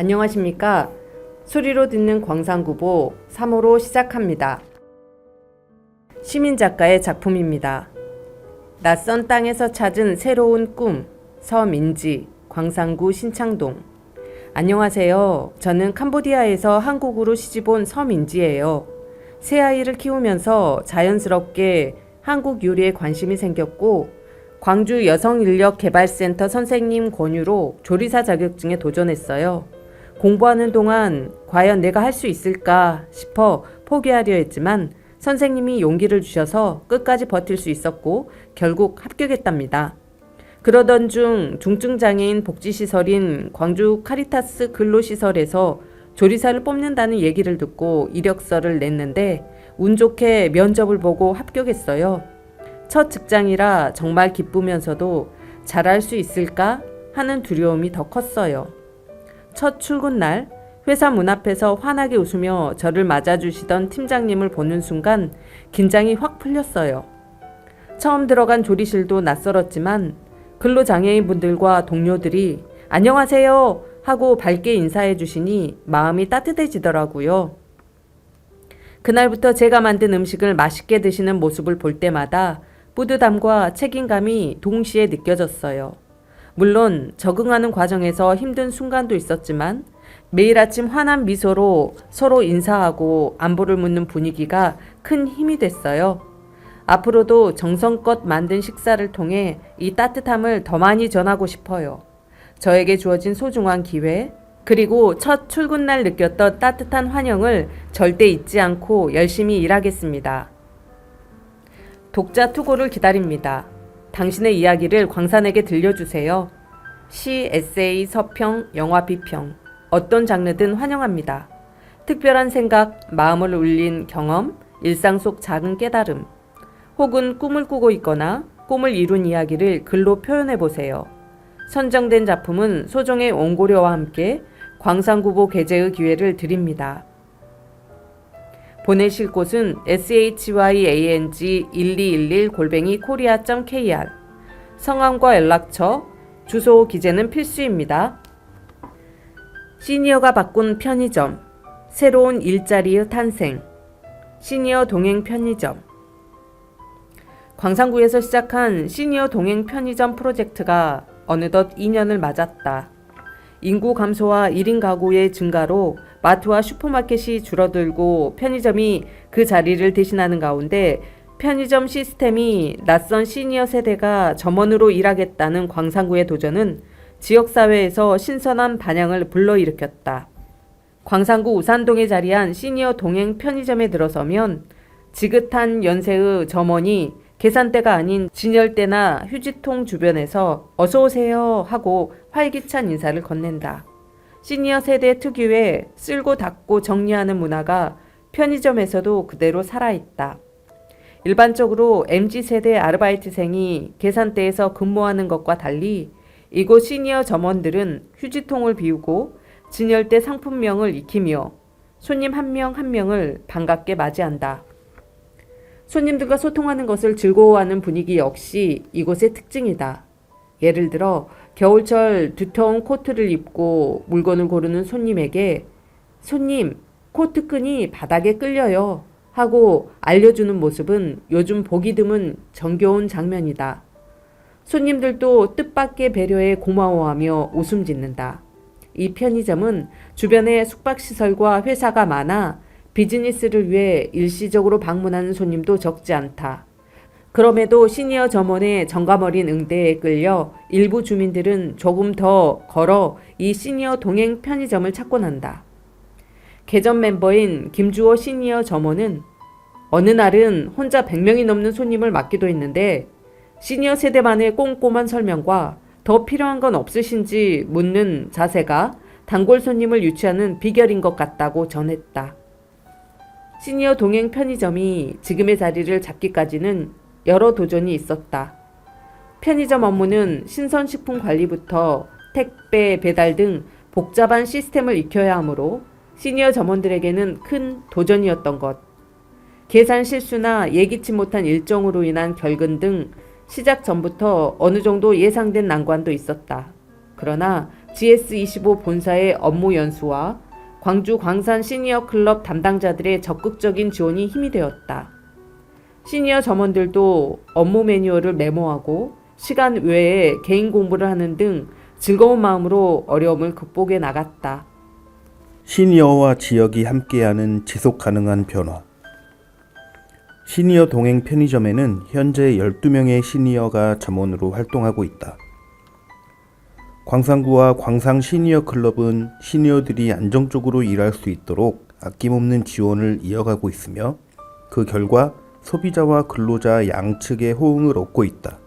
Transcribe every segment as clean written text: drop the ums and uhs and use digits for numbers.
안녕하십니까? 소리로 듣는 광산구보 3호로 시작합니다. 시민작가의 작품입니다. 낯선 땅에서 찾은 새로운 꿈, 서민지, 광산구 신창동. 안녕하세요. 저는 캄보디아에서 한국으로 시집온 서민지예요. 새아이를 키우면서 자연스럽게 한국 요리에 관심이 생겼고 광주 여성인력개발센터 선생님 권유로 조리사 자격증에 도전했어요. 공부하는 동안 과연 내가 할 수 있을까 싶어 포기하려 했지만 선생님이 용기를 주셔서 끝까지 버틸 수 있었고 결국 합격했답니다. 그러던 중 중증장애인 복지시설인 광주 카리타스 근로시설에서 조리사를 뽑는다는 얘기를 듣고 이력서를 냈는데 운 좋게 면접을 보고 합격했어요. 첫 직장이라 정말 기쁘면서도 잘할 수 있을까 하는 두려움이 더 컸어요. 첫 출근 날 회사 문 앞에서 환하게 웃으며 저를 맞아주시던 팀장님을 보는 순간 긴장이 확 풀렸어요. 처음 들어간 조리실도 낯설었지만 근로장애인분들과 동료들이 안녕하세요 하고 밝게 인사해 주시니 마음이 따뜻해지더라고요. 그날부터 제가 만든 음식을 맛있게 드시는 모습을 볼 때마다 뿌듯함과 책임감이 동시에 느껴졌어요. 물론 적응하는 과정에서 힘든 순간도 있었지만 매일 아침 환한 미소로 서로 인사하고 안부를 묻는 분위기가 큰 힘이 됐어요. 앞으로도 정성껏 만든 식사를 통해 이 따뜻함을 더 많이 전하고 싶어요. 저에게 주어진 소중한 기회, 그리고 첫 출근날 느꼈던 따뜻한 환영을 절대 잊지 않고 열심히 일하겠습니다. 독자 투고를 기다립니다. 당신의 이야기를 광산에게 들려주세요. 시, 에세이, 서평, 영화 비평, 어떤 장르든 환영합니다. 특별한 생각, 마음을 울린 경험, 일상 속 작은 깨달음, 혹은 꿈을 꾸고 있거나 꿈을 이룬 이야기를 글로 표현해보세요. 선정된 작품은 소정의 원고료와 함께 광산구보 게재의 기회를 드립니다. 보내실 곳은 syang1211@korea.kr 성함과 연락처, 주소 기재는 필수입니다. 시니어가 바꾼 편의점, 새로운 일자리의 탄생, 시니어 동행 편의점. 광산구에서 시작한 시니어 동행 편의점 프로젝트가 어느덧 2년을 맞았다. 인구 감소와 1인 가구의 증가로 마트와 슈퍼마켓이 줄어들고 편의점이 그 자리를 대신하는 가운데 편의점 시스템이 낯선 시니어 세대가 점원으로 일하겠다는 광산구의 도전은 지역사회에서 신선한 반향을 불러일으켰다. 광산구 우산동에 자리한 시니어 동행 편의점에 들어서면 지긋한 연세의 점원이 계산대가 아닌 진열대나 휴지통 주변에서 어서오세요 하고 활기찬 인사를 건넨다. 시니어 세대 특유의 쓸고 닦고 정리하는 문화가 편의점에서도 그대로 살아있다. 일반적으로 MZ세대 아르바이트생이 계산대에서 근무하는 것과 달리 이곳 시니어 점원들은 휴지통을 비우고 진열대 상품명을 익히며 손님 한 명 한 명을 반갑게 맞이한다. 손님들과 소통하는 것을 즐거워하는 분위기 역시 이곳의 특징이다. 예를 들어 겨울철 두터운 코트를 입고 물건을 고르는 손님에게 손님, 코트끈이 바닥에 끌려요 하고 알려주는 모습은 요즘 보기 드문 정겨운 장면이다. 손님들도 뜻밖의 배려에 고마워하며 웃음 짓는다. 이 편의점은 주변에 숙박시설과 회사가 많아 비즈니스를 위해 일시적으로 방문하는 손님도 적지 않다. 그럼에도 시니어 점원의 정감 어린 응대에 끌려 일부 주민들은 조금 더 걸어 이 시니어 동행 편의점을 찾곤 한다. 개점 멤버인 김주호 시니어 점원은 어느 날은 혼자 100명이 넘는 손님을 맡기도 했는데 시니어 세대만의 꼼꼼한 설명과 더 필요한 건 없으신지 묻는 자세가 단골 손님을 유치하는 비결인 것 같다고 전했다. 시니어 동행 편의점이 지금의 자리를 잡기까지는 여러 도전이 있었다. 편의점 업무는 신선식품 관리부터 택배, 배달 등 복잡한 시스템을 익혀야 하므로 시니어 점원들에게는 큰 도전이었던 것. 계산 실수나 예기치 못한 일정으로 인한 결근 등 시작 전부터 어느 정도 예상된 난관도 있었다. 그러나 GS25 본사의 업무 연수와 광주 광산 시니어 클럽 담당자들의 적극적인 지원이 힘이 되었다. 시니어 점원들도 업무 매뉴얼을 메모하고 시간 외에 개인 공부를 하는 등 즐거운 마음으로 어려움을 극복해 나갔다. 시니어와 지역이 함께하는 지속 가능한 변화. 시니어 동행 편의점에는 현재 12명의 시니어가 점원으로 활동하고 있다. 광산구와 광상 시니어 클럽은 시니어들이 안정적으로 일할 수 있도록 아낌없는 지원을 이어가고 있으며 그 결과 소비자와 근로자 양측의 호응을 얻고 있다.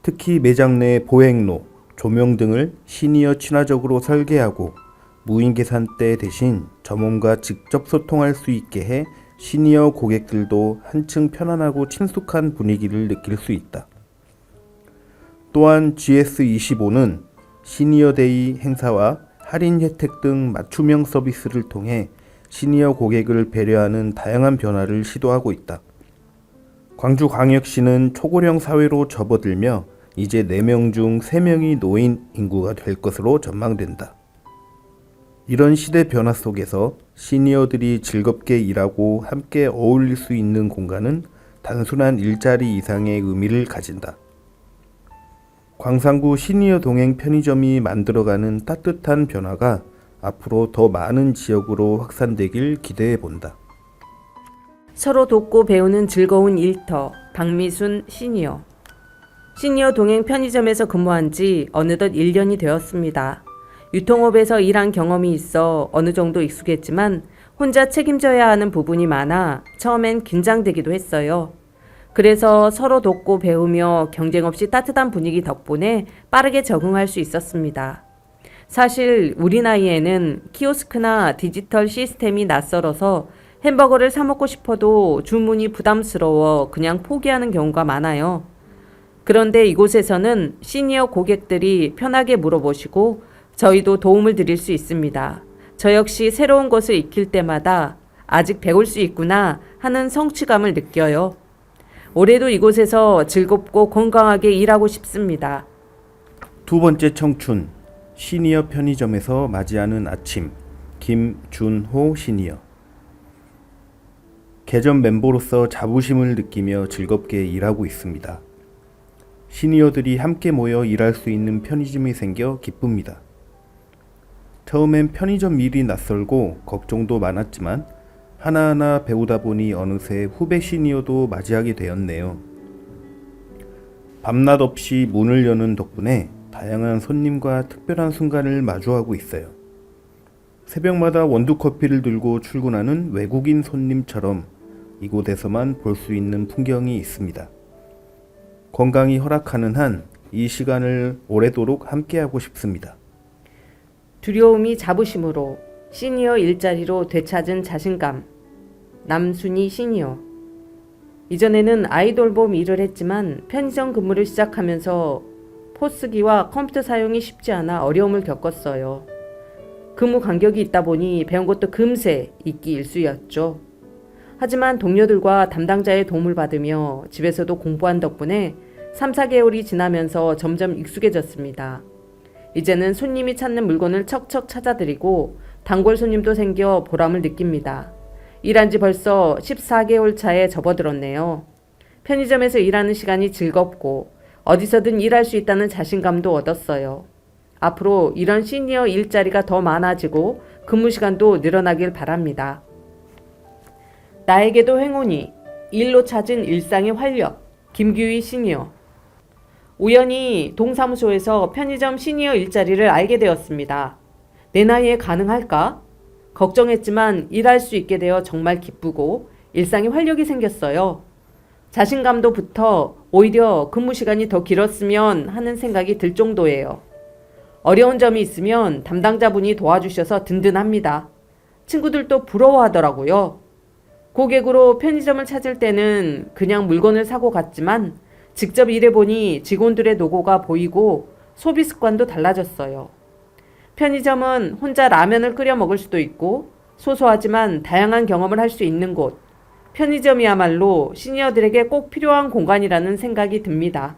특히 매장 내 보행로, 조명 등을 시니어 친화적으로 설계하고 무인 계산대 대신 점원과 직접 소통할 수 있게 해 시니어 고객들도 한층 편안하고 친숙한 분위기를 느낄 수 있다. 또한 GS25는 시니어데이 행사와 할인 혜택 등 맞춤형 서비스를 통해 시니어 고객을 배려하는 다양한 변화를 시도하고 있다. 광주광역시는 초고령 사회로 접어들며 이제 4명 중 3명이 노인 인구가 될 것으로 전망된다. 이런 시대 변화 속에서 시니어들이 즐겁게 일하고 함께 어울릴 수 있는 공간은 단순한 일자리 이상의 의미를 가진다. 광산구 시니어 동행 편의점이 만들어가는 따뜻한 변화가 앞으로 더 많은 지역으로 확산되길 기대해 본다. 서로 돕고 배우는 즐거운 일터, 박미순 시니어. 시니어 동행 편의점에서 근무한 지 어느덧 1년이 되었습니다. 유통업에서 일한 경험이 있어 어느 정도 익숙했지만 혼자 책임져야 하는 부분이 많아 처음엔 긴장되기도 했어요. 그래서 서로 돕고 배우며 경쟁 없이 따뜻한 분위기 덕분에 빠르게 적응할 수 있었습니다. 사실 우리 나이에는 키오스크나 디지털 시스템이 낯설어서 햄버거를 사 먹고 싶어도 주문이 부담스러워 그냥 포기하는 경우가 많아요. 그런데 이곳에서는 시니어 고객들이 편하게 물어보시고 저희도 도움을 드릴 수 있습니다. 저 역시 새로운 것을 익힐 때마다 아직 배울 수 있구나 하는 성취감을 느껴요. 올해도 이곳에서 즐겁고 건강하게 일하고 싶습니다. 두 번째 청춘, 시니어 편의점에서 맞이하는 아침, 김준호 시니어. 개점 멤버로서 자부심을 느끼며 즐겁게 일하고 있습니다. 시니어들이 함께 모여 일할 수 있는 편의점이 생겨 기쁩니다. 처음엔 편의점 일이 낯설고 걱정도 많았지만 하나하나 배우다 보니 어느새 후배 시니어도 맞이하게 되었네요. 밤낮 없이 문을 여는 덕분에 다양한 손님과 특별한 순간을 마주하고 있어요. 새벽마다 원두커피를 들고 출근하는 외국인 손님처럼 이곳에서만 볼 수 있는 풍경이 있습니다. 건강이 허락하는 한 이 시간을 오래도록 함께하고 싶습니다. 두려움이 자부심으로 시니어 일자리로 되찾은 자신감. 남순이 시니어. 이전에는 아이돌봄 일을 했지만 편의점 근무를 시작하면서 포스기와 컴퓨터 사용이 쉽지 않아 어려움을 겪었어요. 근무 간격이 있다 보니 배운 것도 금세 잊기 일쑤였죠. 하지만 동료들과 담당자의 도움을 받으며 집에서도 공부한 덕분에 3, 4개월이 지나면서 점점 익숙해졌습니다. 이제는 손님이 찾는 물건을 척척 찾아드리고 단골 손님도 생겨 보람을 느낍니다. 일한 지 벌써 14개월 차에 접어들었네요. 편의점에서 일하는 시간이 즐겁고 어디서든 일할 수 있다는 자신감도 얻었어요. 앞으로 이런 시니어 일자리가 더 많아지고 근무 시간도 늘어나길 바랍니다. 나에게도 행운이, 일로 찾은 일상의 활력. 김규희 시니어. 우연히 동사무소에서 편의점 시니어 일자리를 알게 되었습니다. 내 나이에 가능할까? 걱정했지만 일할 수 있게 되어 정말 기쁘고 일상에 활력이 생겼어요. 자신감도 붙어 오히려 근무 시간이 더 길었으면 하는 생각이 들 정도예요. 어려운 점이 있으면 담당자분이 도와주셔서 든든합니다. 친구들도 부러워하더라고요. 고객으로 편의점을 찾을 때는 그냥 물건을 사고 갔지만 직접 일해보니 직원들의 노고가 보이고 소비 습관도 달라졌어요. 편의점은 혼자 라면을 끓여 먹을 수도 있고 소소하지만 다양한 경험을 할 수 있는 곳. 편의점이야말로 시니어들에게 꼭 필요한 공간이라는 생각이 듭니다.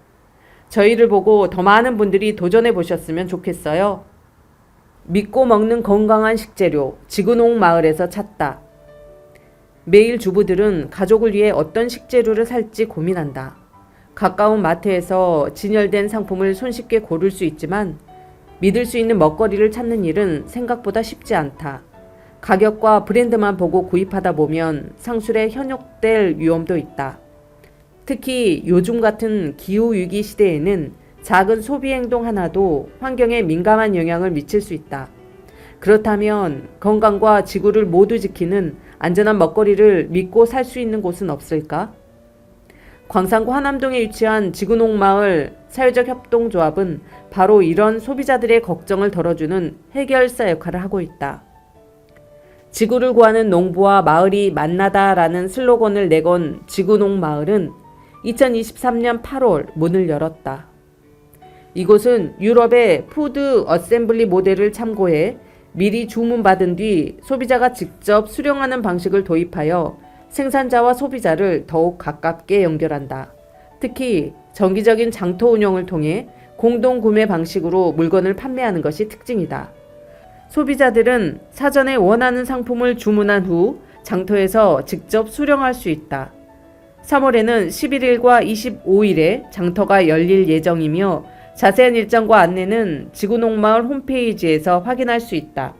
저희를 보고 더 많은 분들이 도전해 보셨으면 좋겠어요. 믿고 먹는 건강한 식재료, 지구농 마을에서 찾다. 매일 주부들은 가족을 위해 어떤 식재료를 살지 고민한다. 가까운 마트에서 진열된 상품을 손쉽게 고를 수 있지만 믿을 수 있는 먹거리를 찾는 일은 생각보다 쉽지 않다. 가격과 브랜드만 보고 구입하다 보면 상술에 현혹될 위험도 있다. 특히 요즘 같은 기후위기 시대에는 작은 소비 행동 하나도 환경에 민감한 영향을 미칠 수 있다. 그렇다면 건강과 지구를 모두 지키는 안전한 먹거리를 믿고 살 수 있는 곳은 없을까? 광산구 하남동에 위치한 지구농마을 사회적 협동조합은 바로 이런 소비자들의 걱정을 덜어주는 해결사 역할을 하고 있다. 지구를 구하는 농부와 마을이 만나다라는 슬로건을 내건 지구농마을은 2023년 8월 문을 열었다. 이곳은 유럽의 푸드 어셈블리 모델을 참고해 미리 주문받은 뒤 소비자가 직접 수령하는 방식을 도입하여 생산자와 소비자를 더욱 가깝게 연결한다. 특히 정기적인 장터 운영을 통해 공동 구매 방식으로 물건을 판매하는 것이 특징이다. 소비자들은 사전에 원하는 상품을 주문한 후 장터에서 직접 수령할 수 있다. 3월에는 11일과 25일에 장터가 열릴 예정이며 자세한 일정과 안내는 지구농마을 홈페이지에서 확인할 수 있다.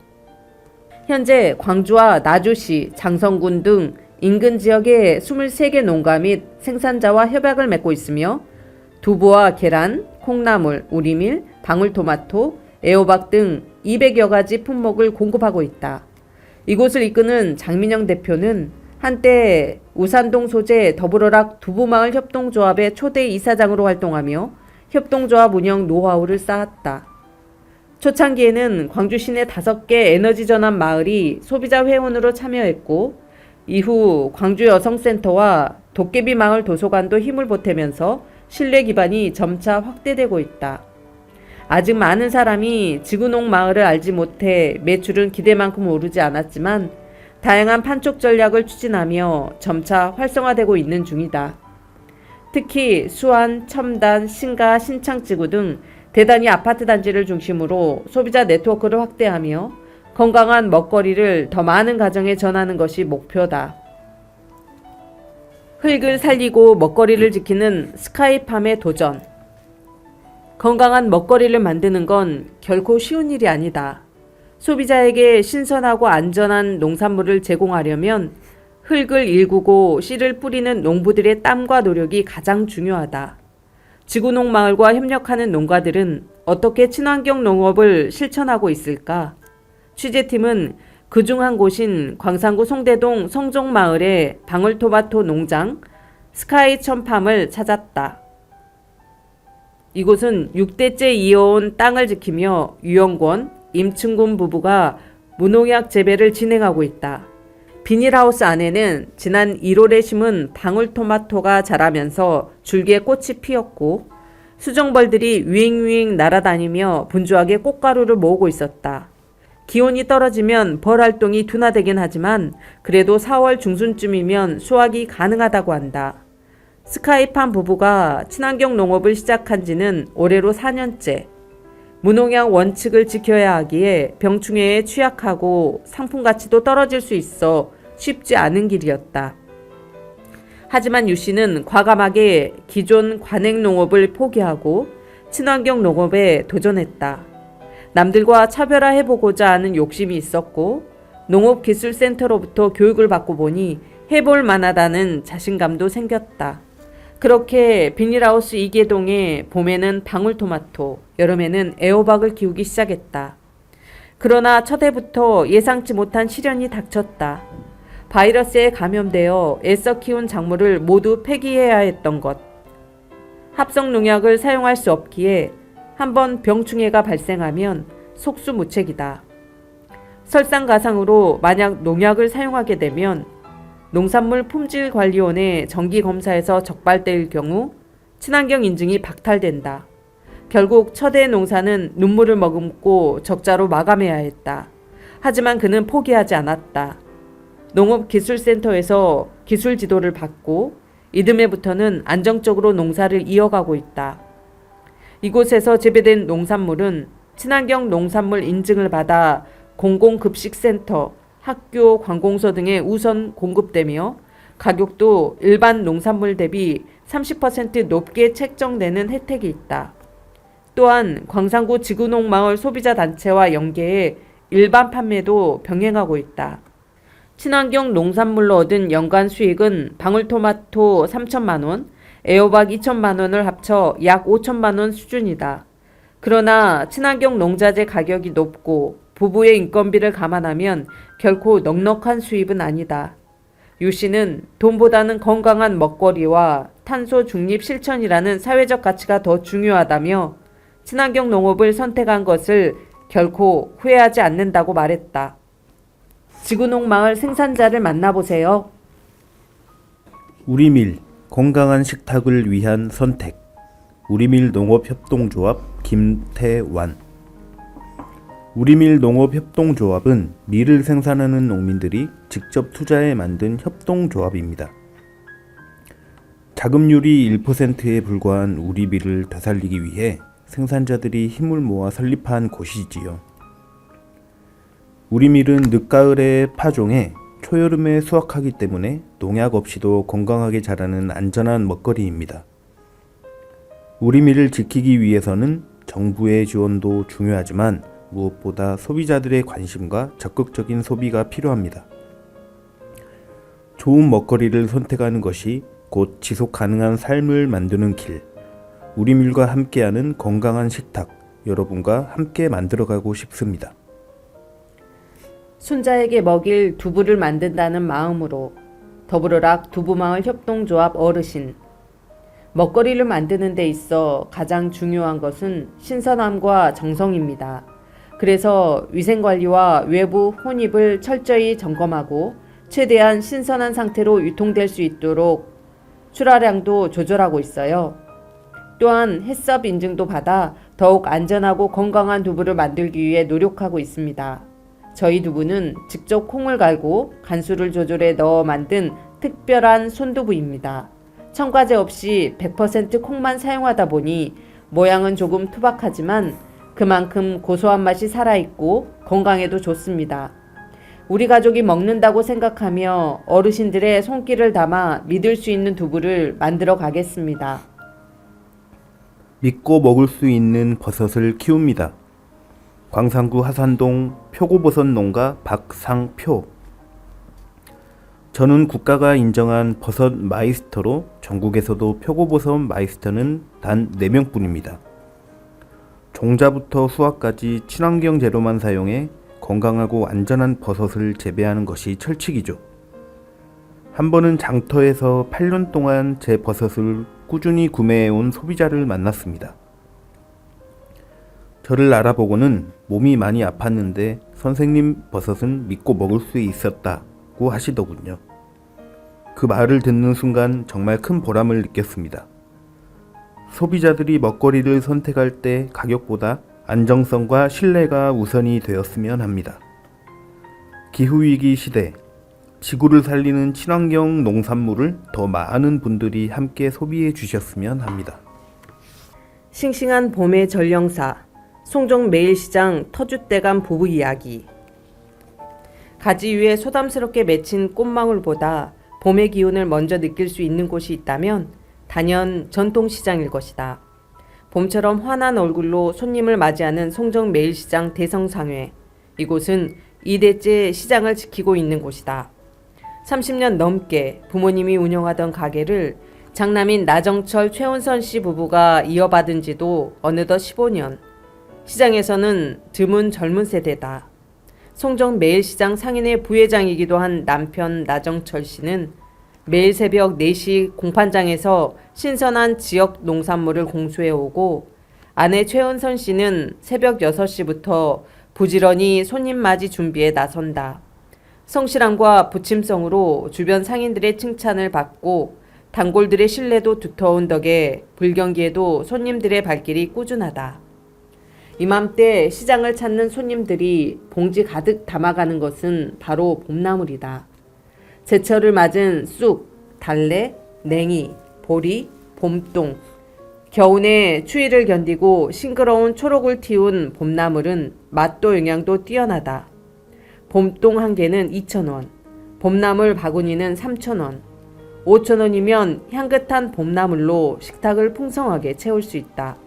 현재 광주와 나주시, 장성군 등 인근 지역의 23개 농가 및 생산자와 협약을 맺고 있으며 두부와 계란, 콩나물, 우리밀, 방울토마토, 애호박 등 200여 가지 품목을 공급하고 있다. 이곳을 이끄는 장민영 대표는 한때 우산동 소재 더불어락 두부마을 협동조합의 초대 이사장으로 활동하며 협동조합 운영 노하우를 쌓았다. 초창기에는 광주 시내 5개 에너지 전환 마을이 소비자 회원으로 참여했고 이후 광주 여성센터와 도깨비 마을 도서관도 힘을 보태면서 신뢰 기반이 점차 확대되고 있다. 아직 많은 사람이 지구농 마을을 알지 못해 매출은 기대만큼 오르지 않았지만 다양한 판촉 전략을 추진하며 점차 활성화되고 있는 중이다. 특히 수안, 첨단, 신가, 신창지구 등 대단위 아파트 단지를 중심으로 소비자 네트워크를 확대하며 건강한 먹거리를 더 많은 가정에 전하는 것이 목표다. 흙을 살리고 먹거리를 지키는 스카이팜의 도전. 건강한 먹거리를 만드는 건 결코 쉬운 일이 아니다. 소비자에게 신선하고 안전한 농산물을 제공하려면 흙을 일구고 씨를 뿌리는 농부들의 땀과 노력이 가장 중요하다. 지구농마을과 협력하는 농가들은 어떻게 친환경 농업을 실천하고 있을까? 취재팀은 그중 한 곳인 광산구 송대동 성종마을의 방울토마토 농장 스카이천팜을 찾았다. 이곳은 6대째 이어온 땅을 지키며 유영권, 임충군 부부가 무농약 재배를 진행하고 있다. 비닐하우스 안에는 지난 1월에 심은 방울토마토가 자라면서 줄기에 꽃이 피었고 수정벌들이 윙윙 날아다니며 분주하게 꽃가루를 모으고 있었다. 기온이 떨어지면 벌 활동이 둔화되긴 하지만 그래도 4월 중순쯤이면 수확이 가능하다고 한다. 스카이팜 부부가 친환경 농업을 시작한 지는 올해로 4년째. 무농약 원칙을 지켜야 하기에 병충해에 취약하고 상품 가치도 떨어질 수 있어 쉽지 않은 길이었다. 하지만 유 씨는 과감하게 기존 관행 농업을 포기하고 친환경 농업에 도전했다. 남들과 차별화해보고자 하는 욕심이 있었고 농업기술센터로부터 교육을 받고 보니 해볼 만하다는 자신감도 생겼다. 그렇게 비닐하우스 이계동에 봄에는 방울토마토, 여름에는 애호박을 키우기 시작했다. 그러나 첫 해부터 예상치 못한 시련이 닥쳤다. 바이러스에 감염되어 애써 키운 작물을 모두 폐기해야 했던 것. 합성 농약을 사용할 수 없기에 한번 병충해가 발생하면 속수무책이다. 설상가상으로 만약 농약을 사용하게 되면 농산물 품질관리원의 정기검사에서 적발될 경우 친환경 인증이 박탈된다. 결국 첫해 농사는 눈물을 머금고 적자로 마감해야 했다. 하지만 그는 포기하지 않았다. 농업기술센터에서 기술 지도를 받고 이듬해부터는 안정적으로 농사를 이어가고 있다. 이곳에서 재배된 농산물은 친환경 농산물 인증을 받아 공공급식센터, 학교, 관공서 등에 우선 공급되며 가격도 일반 농산물 대비 30% 높게 책정되는 혜택이 있다. 또한 광산구 지구농마을 소비자단체와 연계해 일반 판매도 병행하고 있다. 친환경 농산물로 얻은 연간 수익은 방울토마토 3천만 원, 애호박 2천만 원을 합쳐 약 5천만 원 수준이다. 그러나 친환경 농자재 가격이 높고 부부의 인건비를 감안하면 결코 넉넉한 수입은 아니다. 유 씨는 돈보다는 건강한 먹거리와 탄소 중립 실천이라는 사회적 가치가 더 중요하다며 친환경 농업을 선택한 것을 결코 후회하지 않는다고 말했다. 지구농마을 생산자를 만나보세요. 우리밀 건강한 식탁을 위한 선택. 우리밀 농업협동조합 김태완. 우리밀 농업협동조합은 밀을 생산하는 농민들이 직접 투자해 만든 협동조합입니다. 자금률이 1%에 불과한 우리밀을 되살리기 위해 생산자들이 힘을 모아 설립한 곳이지요. 우리밀은 늦가을에 파종해 초여름에 수확하기 때문에 농약 없이도 건강하게 자라는 안전한 먹거리입니다. 우리밀을 지키기 위해서는 정부의 지원도 중요하지만 무엇보다 소비자들의 관심과 적극적인 소비가 필요합니다. 좋은 먹거리를 선택하는 것이 곧 지속 가능한 삶을 만드는 길. 우리밀과 함께하는 건강한 식탁, 여러분과 함께 만들어가고 싶습니다. 손자에게 먹일 두부를 만든다는 마음으로 더불어락 두부마을 협동조합 어르신. 먹거리를 만드는 데 있어 가장 중요한 것은 신선함과 정성입니다. 그래서 위생관리와 외부 혼입을 철저히 점검하고 최대한 신선한 상태로 유통될 수 있도록 출하량도 조절하고 있어요. 또한 햇섭 인증도 받아 더욱 안전하고 건강한 두부를 만들기 위해 노력하고 있습니다. 저희 두부는 직접 콩을 갈고 간수를 조절해 넣어 만든 특별한 손두부입니다. 첨가제 없이 100% 콩만 사용하다 보니 모양은 조금 투박하지만 그만큼 고소한 맛이 살아있고 건강에도 좋습니다. 우리 가족이 먹는다고 생각하며 어르신들의 손길을 담아 믿을 수 있는 두부를 만들어 가겠습니다. 믿고 먹을 수 있는 버섯을 키웁니다. 광산구 하산동 표고버섯 농가 박상표. 저는 국가가 인정한 버섯 마이스터로 전국에서도 표고버섯 마이스터는 단 4명뿐입니다. 종자부터 수확까지 친환경 재료만 사용해 건강하고 안전한 버섯을 재배하는 것이 철칙이죠. 한 번은 장터에서 8년 동안 제 버섯을 꾸준히 구매해온 소비자를 만났습니다. 저를 알아보고는 몸이 많이 아팠는데 선생님 버섯은 믿고 먹을 수 있었다고 하시더군요. 그 말을 듣는 순간 정말 큰 보람을 느꼈습니다. 소비자들이 먹거리를 선택할 때 가격보다 안정성과 신뢰가 우선이 되었으면 합니다. 기후위기 시대, 지구를 살리는 친환경 농산물을 더 많은 분들이 함께 소비해 주셨으면 합니다. 싱싱한 봄의 전령사, 송정 매일시장 터줏대감 부부 이야기. 가지 위에 소담스럽게 맺힌 꽃망울보다 봄의 기운을 먼저 느낄 수 있는 곳이 있다면 단연 전통시장일 것이다. 봄처럼 환한 얼굴로 손님을 맞이하는 송정 매일시장 대성상회. 이곳은 2대째 시장을 지키고 있는 곳이다. 30년 넘게 부모님이 운영하던 가게를 장남인 나정철 최은선 씨 부부가 이어받은 지도 어느덧 15년. 시장에서는 드문 젊은 세대다. 송정 매일시장 상인회 부회장이기도 한 남편 나정철 씨는 매일 새벽 4시 공판장에서 신선한 지역 농산물을 공수해오고 아내 최은선 씨는 새벽 6시부터 부지런히 손님 맞이 준비에 나선다. 성실함과 부침성으로 주변 상인들의 칭찬을 받고 단골들의 신뢰도 두터운 덕에 불경기에도 손님들의 발길이 꾸준하다. 이맘때 시장을 찾는 손님들이 봉지 가득 담아가는 것은 바로 봄나물이다. 제철을 맞은 쑥, 달래, 냉이, 보리, 봄동, 겨우내 추위를 견디고 싱그러운 초록을 틔운 봄나물은 맛도 영양도 뛰어나다. 봄동 한 개는 2,000원, 봄나물 바구니는 3,000원, 5,000원이면 향긋한 봄나물로 식탁을 풍성하게 채울 수 있다.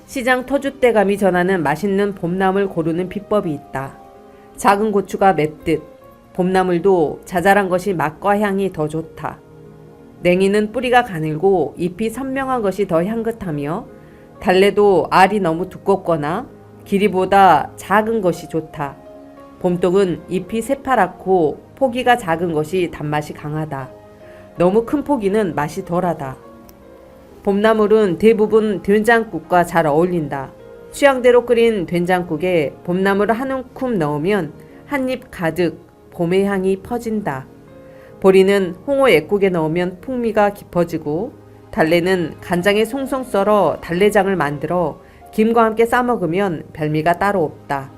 시장 터줏대감이 전하는 맛있는 봄나물 고르는 비법이 있다. 작은 고추가 맵듯 봄나물도 자잘한 것이 맛과 향이 더 좋다. 냉이는 뿌리가 가늘고 잎이 선명한 것이 더 향긋하며 달래도 알이 너무 두껍거나 길이보다 작은 것이 좋다. 봄동은 잎이 새파랗고 포기가 작은 것이 단맛이 강하다. 너무 큰 포기는 맛이 덜하다. 봄나물은 대부분 된장국과 잘 어울린다. 취향대로 끓인 된장국에 봄나물을 한 움큼 넣으면 한 입 가득 봄의 향이 퍼진다. 보리는 홍어 액국에 넣으면 풍미가 깊어지고 달래는 간장에 송송 썰어 달래장을 만들어 김과 함께 싸먹으면 별미가 따로 없다.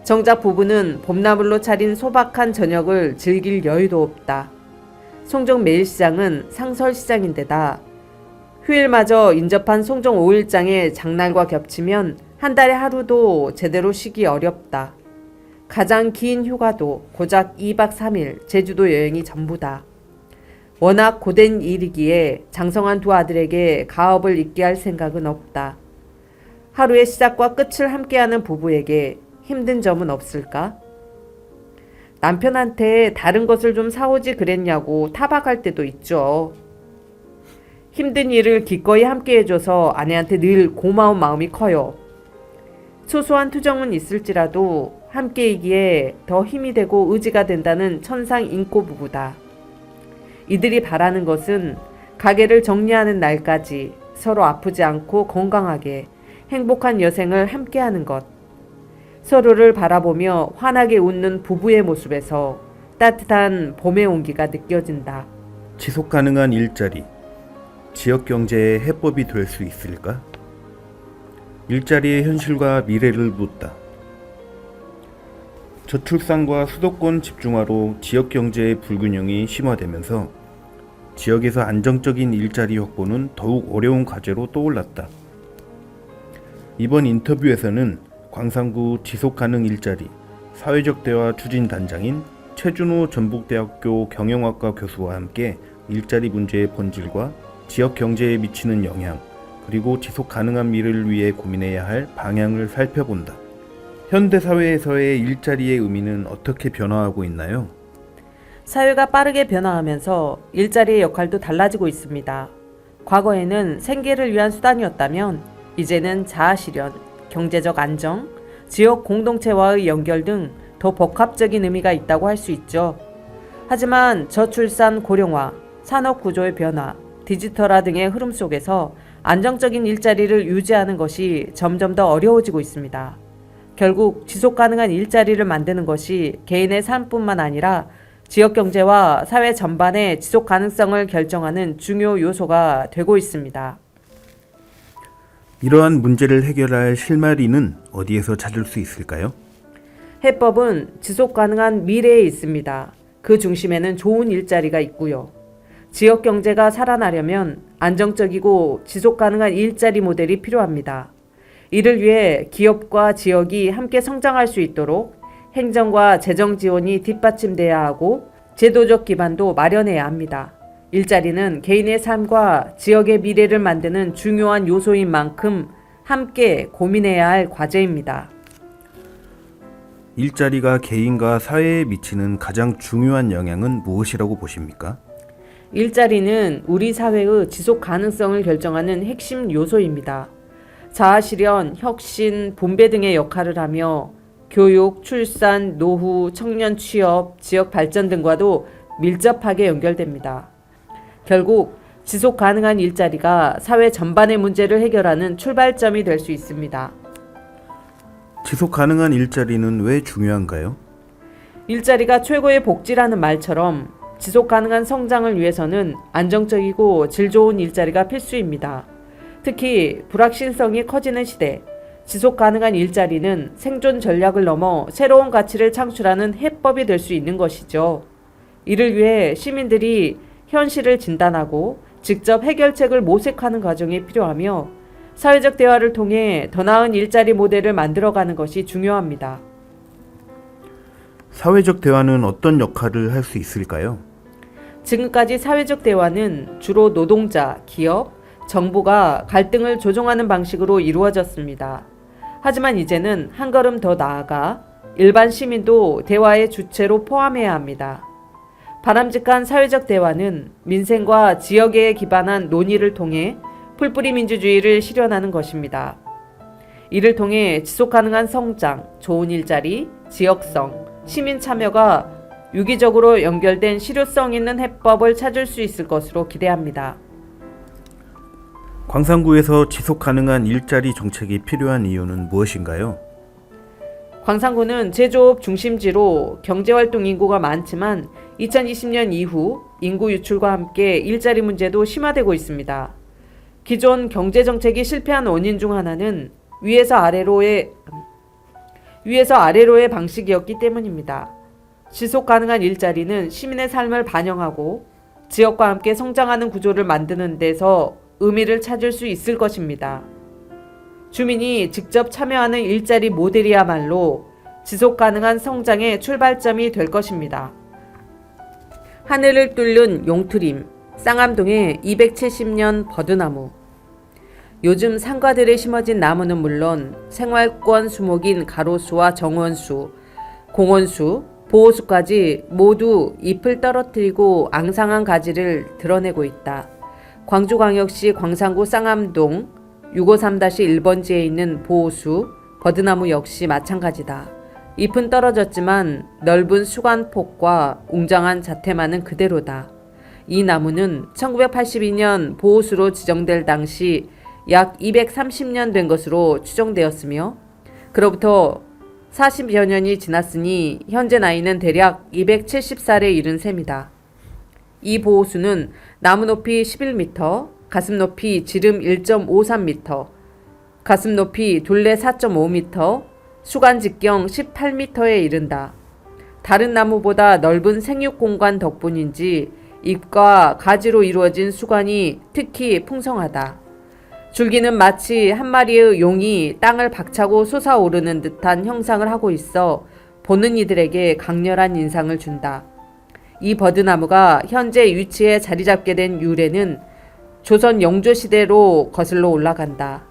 정작 부부는 봄나물로 차린 소박한 저녁을 즐길 여유도 없다. 송정 매일시장은 상설시장인데다 휴일마저 인접한 송정 5일장의 장날과 겹치면 한 달에 하루도 제대로 쉬기 어렵다. 가장 긴 휴가도 고작 2박 3일 제주도 여행이 전부다. 워낙 고된 일이기에 장성한 두 아들에게 가업을 잇게 할 생각은 없다. 하루의 시작과 끝을 함께하는 부부에게 힘든 점은 없을까? 남편한테 다른 것을 좀 사오지 그랬냐고 타박할 때도 있죠. 힘든 일을 기꺼이 함께 해줘서 아내한테 늘 고마운 마음이 커요. 소소한 투정은 있을지라도 함께이기에 더 힘이 되고 의지가 된다는 천상 인꼬 부부다. 이들이 바라는 것은 가게를 정리하는 날까지 서로 아프지 않고 건강하게 행복한 여생을 함께하는 것. 서로를 바라보며 환하게 웃는 부부의 모습에서 따뜻한 봄의 온기가 느껴진다. 지속 가능한 일자리, 지역 경제의 해법이 될 수 있을까? 일자리의 현실과 미래를 묻다. 저출산과 수도권 집중화로 지역 경제의 불균형이 심화되면서 지역에서 안정적인 일자리 확보는 더욱 어려운 과제로 떠올랐다. 이번 인터뷰에서는 광산구 지속가능 일자리 사회적 대화 추진단장인 최준호 전북대학교 경영학과 교수와 함께 일자리 문제의 본질과 지역 경제에 미치는 영향, 그리고 지속 가능한 미래를 위해 고민해야 할 방향을 살펴본다. 현대 사회에서의 일자리의 의미는 어떻게 변화하고 있나요? 사회가 빠르게 변화하면서 일자리의 역할도 달라지고 있습니다. 과거에는 생계를 위한 수단이었다면 이제는 자아실현, 경제적 안정, 지역 공동체와의 연결 등 더 복합적인 의미가 있다고 할 수 있죠. 하지만 저출산 고령화, 산업 구조의 변화, 디지털화 등의 흐름 속에서 안정적인 일자리를 유지하는 것이 점점 더 어려워지고 있습니다. 결국 지속 가능한 일자리를 만드는 것이 개인의 삶뿐만 아니라 지역 경제와 사회 전반의 지속 가능성을 결정하는 중요 요소가 되고 있습니다. 이러한 문제를 해결할 실마리는 어디에서 찾을 수 있을까요? 해법은 지속 가능한 미래에 있습니다. 그 중심에는 좋은 일자리가 있고요. 지역 경제가 살아나려면 안정적이고 지속 가능한 일자리 모델이 필요합니다. 이를 위해 기업과 지역이 함께 성장할 수 있도록 행정과 재정 지원이 뒷받침돼야 하고 제도적 기반도 마련해야 합니다. 일자리는 개인의 삶과 지역의 미래를 만드는 중요한 요소인 만큼 함께 고민해야 할 과제입니다. 일자리가 개인과 사회에 미치는 가장 중요한 영향은 무엇이라고 보십니까? 일자리는 우리 사회의 지속 가능성을 결정하는 핵심 요소입니다. 자아실현, 혁신, 분배 등의 역할을 하며 교육, 출산, 노후, 청년 취업, 지역 발전 등과도 밀접하게 연결됩니다. 결국 지속 가능한 일자리가 사회 전반의 문제를 해결하는 출발점이 될 수 있습니다. 지속 가능한 일자리는 왜 중요한가요? 일자리가 최고의 복지라는 말처럼 지속 가능한 성장을 위해서는 안정적이고 질 좋은 일자리가 필수입니다. 특히 불확실성이 커지는 시대, 지속 가능한 일자리는 생존 전략을 넘어 새로운 가치를 창출하는 해법이 될 수 있는 것이죠. 이를 위해 시민들이 현실을 진단하고 직접 해결책을 모색하는 과정이 필요하며 사회적 대화를 통해 더 나은 일자리 모델을 만들어가는 것이 중요합니다. 사회적 대화는 어떤 역할을 할 수 있을까요? 지금까지 사회적 대화는 주로 노동자, 기업, 정부가 갈등을 조정하는 방식으로 이루어졌습니다. 하지만 이제는 한 걸음 더 나아가 일반 시민도 대화의 주체로 포함해야 합니다. 바람직한 사회적 대화는 민생과 지역에 기반한 논의를 통해 풀뿌리 민주주의를 실현하는 것입니다. 이를 통해 지속가능한 성장, 좋은 일자리, 지역성, 시민 참여가 유기적으로 연결된 실효성 있는 해법을 찾을 수 있을 것으로 기대합니다. 광산구에서 지속가능한 일자리 정책이 필요한 이유는 무엇인가요? 광산구는 제조업 중심지로 경제활동 인구가 많지만 2020년 이후 인구 유출과 함께 일자리 문제도 심화되고 있습니다. 기존 경제정책이 실패한 원인 중 하나는 위에서 아래로의 방식이었기 때문입니다. 지속 가능한 일자리는 시민의 삶을 반영하고 지역과 함께 성장하는 구조를 만드는 데서 의미를 찾을 수 있을 것입니다. 주민이 직접 참여하는 일자리 모델이야말로 지속 가능한 성장의 출발점이 될 것입니다. 하늘을 뚫는 용트림, 쌍암동의 270년 버드나무. 요즘 상가들에 심어진 나무는 물론 생활권 수목인 가로수와 정원수, 공원수, 보호수까지 모두 잎을 떨어뜨리고 앙상한 가지를 드러내고 있다. 광주광역시 광산구 쌍암동 653-1번지에 있는 보호수, 버드나무 역시 마찬가지다. 잎은 떨어졌지만 넓은 수관폭과 웅장한 자태만은 그대로다. 이 나무는 1982년 보호수로 지정될 당시 약 230년 된 것으로 추정되었으며 그로부터 40여 년이 지났으니 현재 나이는 대략 270살에 이른 셈이다. 이 보호수는 나무 높이 11m, 가슴 높이 지름 1.53m, 가슴 높이 둘레 4.5m, 수관 직경 18m에 이른다. 다른 나무보다 넓은 생육 공간 덕분인지 잎과 가지로 이루어진 수관이 특히 풍성하다. 줄기는 마치 한 마리의 용이 땅을 박차고 솟아오르는 듯한 형상을 하고 있어 보는 이들에게 강렬한 인상을 준다. 이 버드나무가 현재 위치에 자리 잡게 된 유래는 조선 영조시대로 거슬러 올라간다.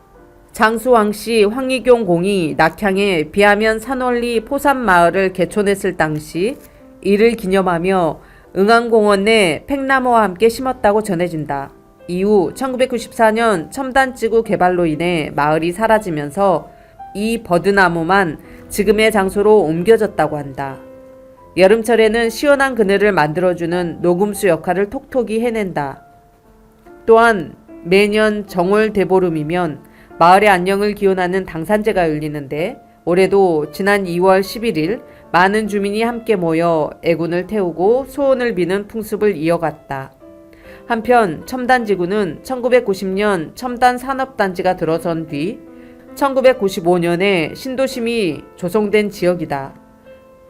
장수왕씨 황희경 공이 낙향에 비하면 산원리 포산마을을 개촌했을 당시 이를 기념하며 응안공원 내 팽나무와 함께 심었다고 전해진다. 이후 1994년 첨단지구 개발로 인해 마을이 사라지면서 이 버드나무만 지금의 장소로 옮겨졌다고 한다. 여름철에는 시원한 그늘을 만들어주는 녹음수 역할을 톡톡히 해낸다. 또한 매년 정월 대보름이면 마을의 안녕을 기원하는 당산제가 열리는데 올해도 지난 2월 11일 많은 주민이 함께 모여 애군을 태우고 소원을 비는 풍습을 이어갔다. 한편 첨단지구는 1990년 첨단산업단지가 들어선 뒤 1995년에 신도심이 조성된 지역이다.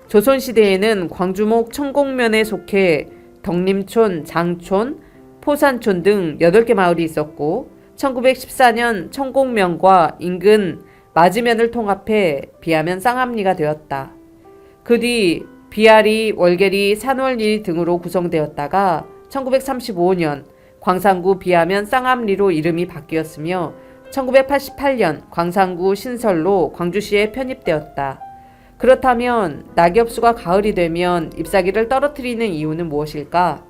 조선시대에는 광주목 천곡면에 속해 덕림촌, 장촌, 포산촌 등 8개 마을이 있었고 1914년 천곡면과 인근 맞으면을 통합해 비하면 쌍암리가 되었다. 그 뒤 비아리, 월계리, 산월리 등으로 구성되었다가 1935년 광산구 비하면 쌍암리로 이름이 바뀌었으며 1988년 광산구 신설로 광주시에 편입되었다. 그렇다면 낙엽수가 가을이 되면 잎사귀를 떨어뜨리는 이유는 무엇일까?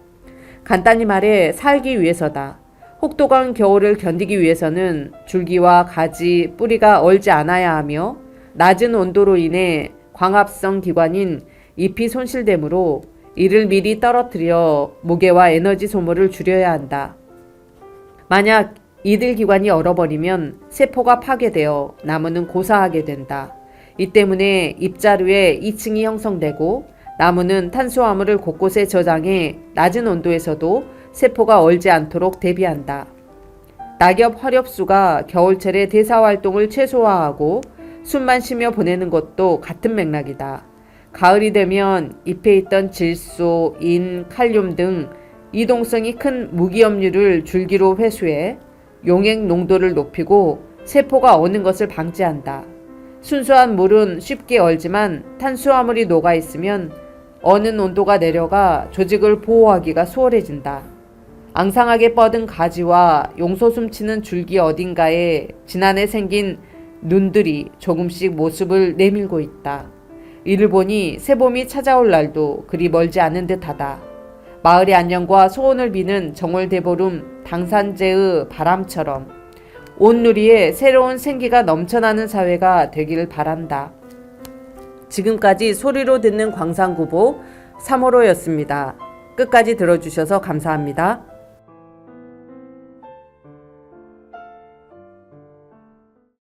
간단히 말해 살기 위해서다. 혹독한 겨울을 견디기 위해서는 줄기와 가지, 뿌리가 얼지 않아야 하며 낮은 온도로 인해 광합성 기관인 잎이 손실되므로 이를 미리 떨어뜨려 무게와 에너지 소모를 줄여야 한다. 만약 이들 기관이 얼어버리면 세포가 파괴되어 나무는 고사하게 된다. 이 때문에 잎자루에 2층이 형성되고 나무는 탄수화물을 곳곳에 저장해 낮은 온도에서도 세포가 얼지 않도록 대비한다. 낙엽 화렵수가 겨울철에 대사활동을 최소화하고 숨만 쉬며 보내는 것도 같은 맥락이다. 가을이 되면 잎에 있던 질소, 인, 칼륨 등 이동성이 큰 무기염류를 줄기로 회수해 용액 농도를 높이고 세포가 어는 것을 방지한다. 순수한 물은 쉽게 얼지만 탄수화물이 녹아 있으면 어는 온도가 내려가 조직을 보호하기가 수월해진다. 앙상하게 뻗은 가지와 용소 숨치는 줄기 어딘가에 지난해 생긴 눈들이 조금씩 모습을 내밀고 있다. 이를 보니 새봄이 찾아올 날도 그리 멀지 않은 듯하다. 마을의 안녕과 소원을 비는 정월대보름 당산제의 바람처럼 온누리에 새로운 생기가 넘쳐나는 사회가 되길 바란다. 지금까지 소리로 듣는 광산구보 3호로였습니다. 끝까지 들어주셔서 감사합니다.